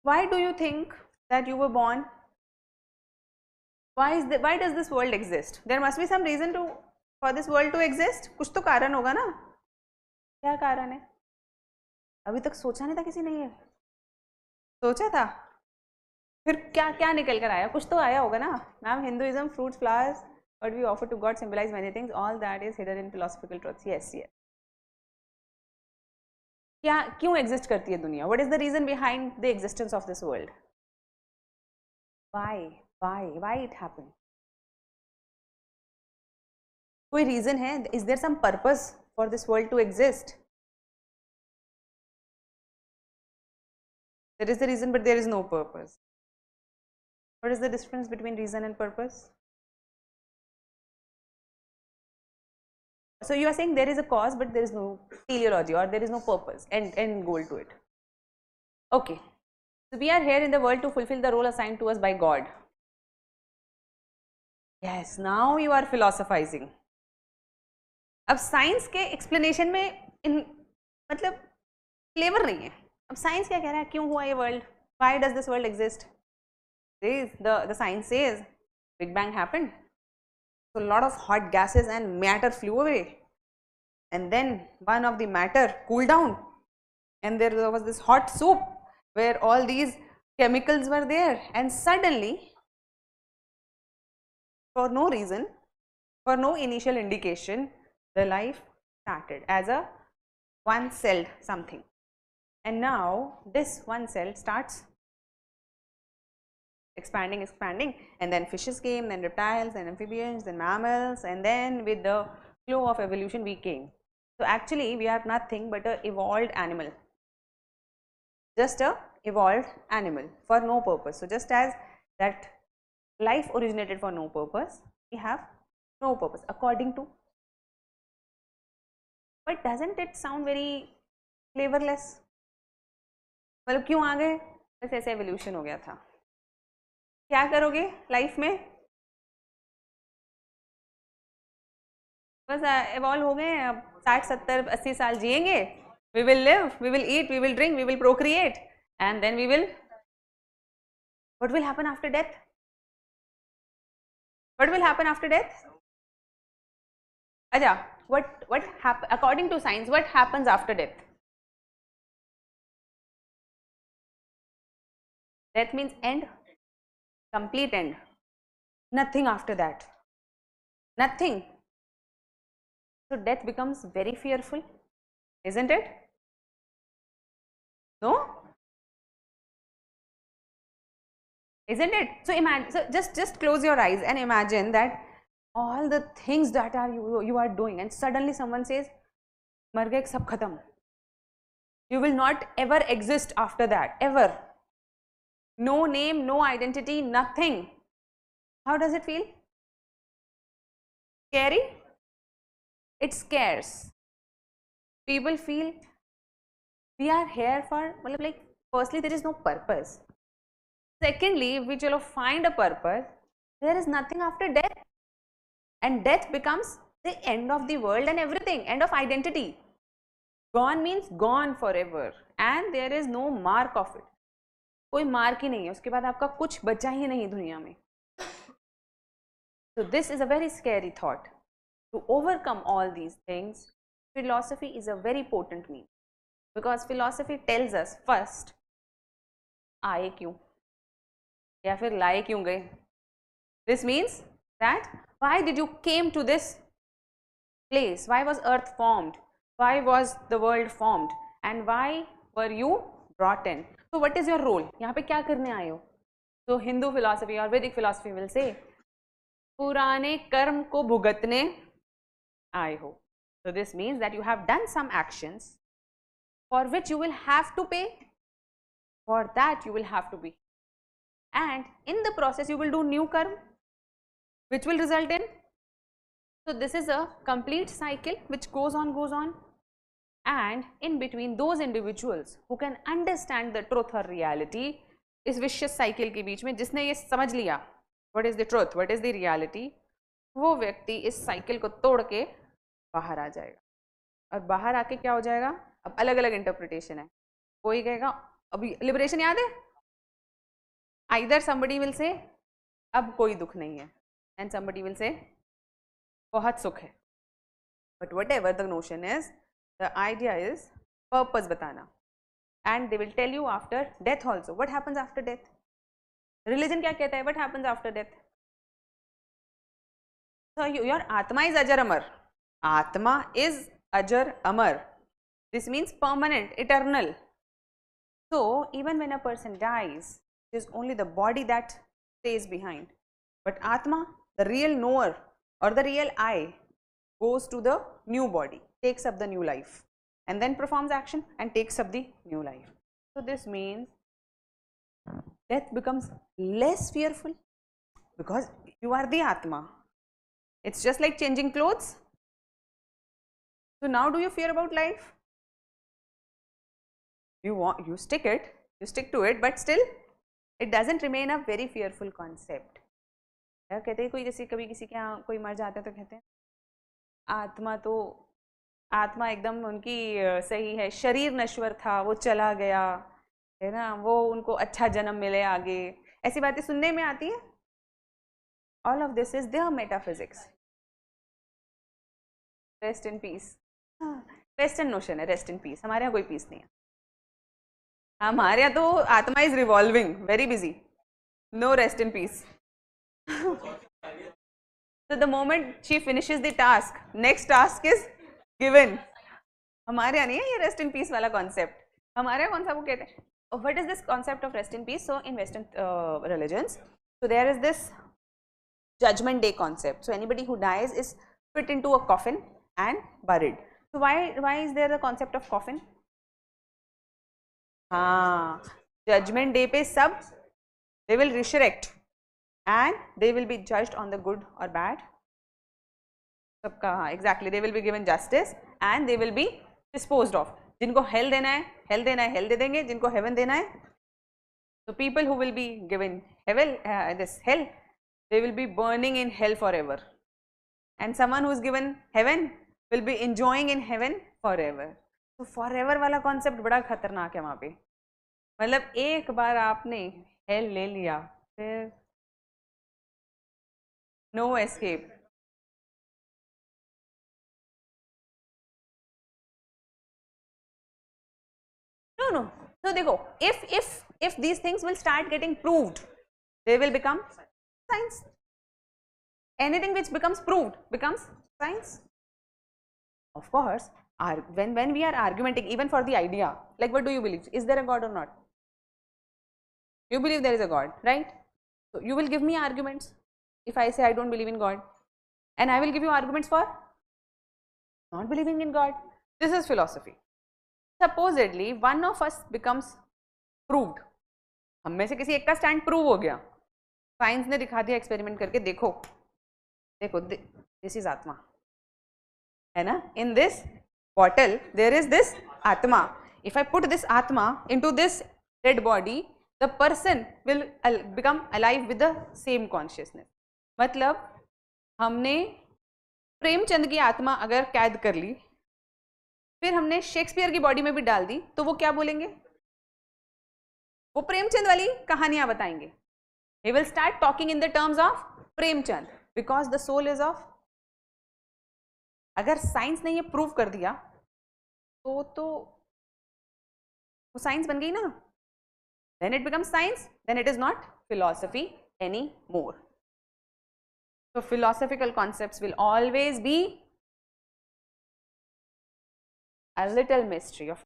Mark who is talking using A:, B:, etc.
A: Why do you think that you were born? Why does this world exist? There must be some reason to for this world to exist. कुछ तो कारण होगा ना? क्या कारण है? अभी तक सोचा नहीं था किसी ने ये? सोचा था? फिर क्या क्या निकल कर आया? कुछ तो आया होगा ना? Ma'am, Hinduism, fruits, flowers, what we offer to God symbolize many things. All that is hidden in philosophical truths. Yes, yes. क्या क्यों एग्जिस्ट करती है दुनिया? What is the reason behind the existence of this world? Why it happened? कोई reason है? Is there some purpose for this world to exist? There is a reason, but there is no purpose. What is the difference between reason and purpose? So you are saying there is a cause, but there is no teleology, or there is no purpose and goal to it. Okay. So we are here in the world to fulfill the role assigned to us by God. Yes, now you are philosophizing. अब science के explanation में मतलब flavour नहीं है. अब science क्या कह रहा है? क्यों हुआ ये world? Why does this world exist? The science says Big Bang happened. So a lot of hot gases and matter flew away, and then one of the matter cooled down, and there was this hot soup where all these chemicals were there, and suddenly, for no reason, for no initial indication, the life started as a one-celled something, and now this one cell starts expanding, and then fishes came, then reptiles, then amphibians, then mammals, and then with the flow of evolution we came. So actually we are nothing but a evolved animal, just a evolved animal for no purpose. So just as that life originated for no purpose, we have no purpose according to. But doesn't it sound very flavorless? मतलब क्यों आ गए? बस ऐसे evolution हो गया था. क्या करोगे लाइफ में? बस इवॉल्व हो गए, अब 60, 70, 80 साल जिएंगे. We will live, we will eat, we will drink, we will procreate, and then we will. What will happen after death? What will happen after death? Aja, what happen according to science? What happens after death? Death means end, complete end. Nothing after that. Nothing. So death becomes very fearful, isn't it? No? Isn't it? So imagine, so just close your eyes and imagine that all the things that are you are doing, and suddenly someone says, "Mar gaye, sab khatam." You will not ever exist after that, ever. No name, no identity, nothing. How does it feel? Scary? It scares. People feel we are here for, like, firstly there is no purpose. Secondly, if we find a purpose, there is nothing after death, and death becomes the end of the world and everything, end of identity. Gone means gone forever, and there is no mark of it. कोई mark ही नहीं है, उसके बाद आपका कुछ बचा ही नहीं दुनिया में. So this is a very scary thought. To overcome all these things, philosophy is a very potent means, because philosophy tells us first, आए क्यों या फिर लाए क्यों गए. This means that why did you came to this place? Why was earth formed? Why was the world formed? And why were you brought in? So what is your role? यहाँ पे क्या करने आए हो? So Hindu philosophy or Vedic philosophy will say, पुराने कर्म को भुगतने आए हो. So this means that you have done some actions for which you will have to pay. For that you will have to be, and in the process you will do new karma, which will result in. So this is a complete cycle which goes on, and in between those individuals who can understand the truth or reality, इस vicious cycle के बीच में जिसने ये समझ लिया what is the truth, what is the reality, वो व्यक्ति इस cycle को तोड़ के बाहर आ जाएगा. और बाहर आके क्या हो जाएगा? अब अलग अलग इंटरप्रिटेशन है. कोई कहेगा, अभी लिबरेशन याद है, either somebody will say अब कोई दुख नहीं है, and somebody will say बहुत सुख है. But whatever the notion is, the idea is purpose बताना. And they will tell you after death also. What happens after death? Religion क्या कहता है? What happens after death? So your Atma is Ajar Amar. Atma is Ajar Amar. This means permanent, eternal. So even when a person dies, it is only the body that stays behind. But Atma, the real knower or the real I, goes to the new body, takes up the new life, and then performs action and takes up the new life. So this means death becomes less fearful because you are the Atma. It's just like changing clothes. So now do you fear about life? You stick to it, but still it doesn't remain a very fearful concept. कहते हैं कोई जैसे कभी किसी के यहाँ कोई मर जाता है तो कहते हैं आत्मा एकदम उनकी सही है, शरीर नश्वर था, वो चला गया है ना, वो उनको अच्छा जन्म मिले आगे, ऐसी बातें सुनने में आती है. All of this is their metaphysics. Rest in peace. Western notion है rest in peace. हमारे यहाँ कोई peace नहीं है. हमारे यहाँ तो आत्मा is revolving, very busy. No rest in peace. So the moment she finishes the task, next task is given. हमारे यहाँ नहीं है ये rest in peace वाला concept. हमारे यहाँ कौन सा वो कहते हैं? What is this concept of rest in peace? So in Western religions, so there is this Judgment Day concept. So anybody who dies is put into a coffin and buried. So why is there the concept of coffin? हाँ, Judgment Day पे सब they will resurrect and they will be judged on the good or bad. सबका हाँ exactly, they will be given justice and they will be disposed of. जिनको hell देना है hell दे देंगे, जिनको heaven देना है, so people who will be given this hell, they will be burning in hell forever, and someone who is given heaven will be enjoying in heaven forever. तो forever वाला concept बड़ा खतरनाक है वहाँ पे. मतलब एक बार आपने hell ले लिया फिर no escape. No. So देखो, if these things will start getting proved, they will become science. Anything which becomes proved becomes science. Of course, when we are arguing even for the idea, like what do you believe? Is there a God or not? You believe there is a God, right? So you will give me arguments if I say I don't believe in God, and I will give you arguments for not believing in God. This is philosophy. Supposedly one of us becomes proved. हम में से किसी एक का stand prove हो गया, science ने दिखा दिया एक्सपेरिमेंट करके, देखो दिस इज आत्मा है ना, in this bottle there is this आत्मा. इफ आई पुट दिस आत्मा into this dead body, the person will become alive with the same consciousness. मतलब हमने प्रेमचंद की आत्मा अगर कैद कर ली, फिर हमने शेक्सपियर की बॉडी में भी डाल दी, तो वो क्या बोलेंगे? वो प्रेमचंद वाली कहानियां बताएंगे. He will start talking in the terms of Premchand because the soul is of. अगर साइंस ने ये प्रूव कर दिया तो वो साइंस बन गई ना. Then it becomes science. Then it is not philosophy anymore. So philosophical concepts will always be a little mystery of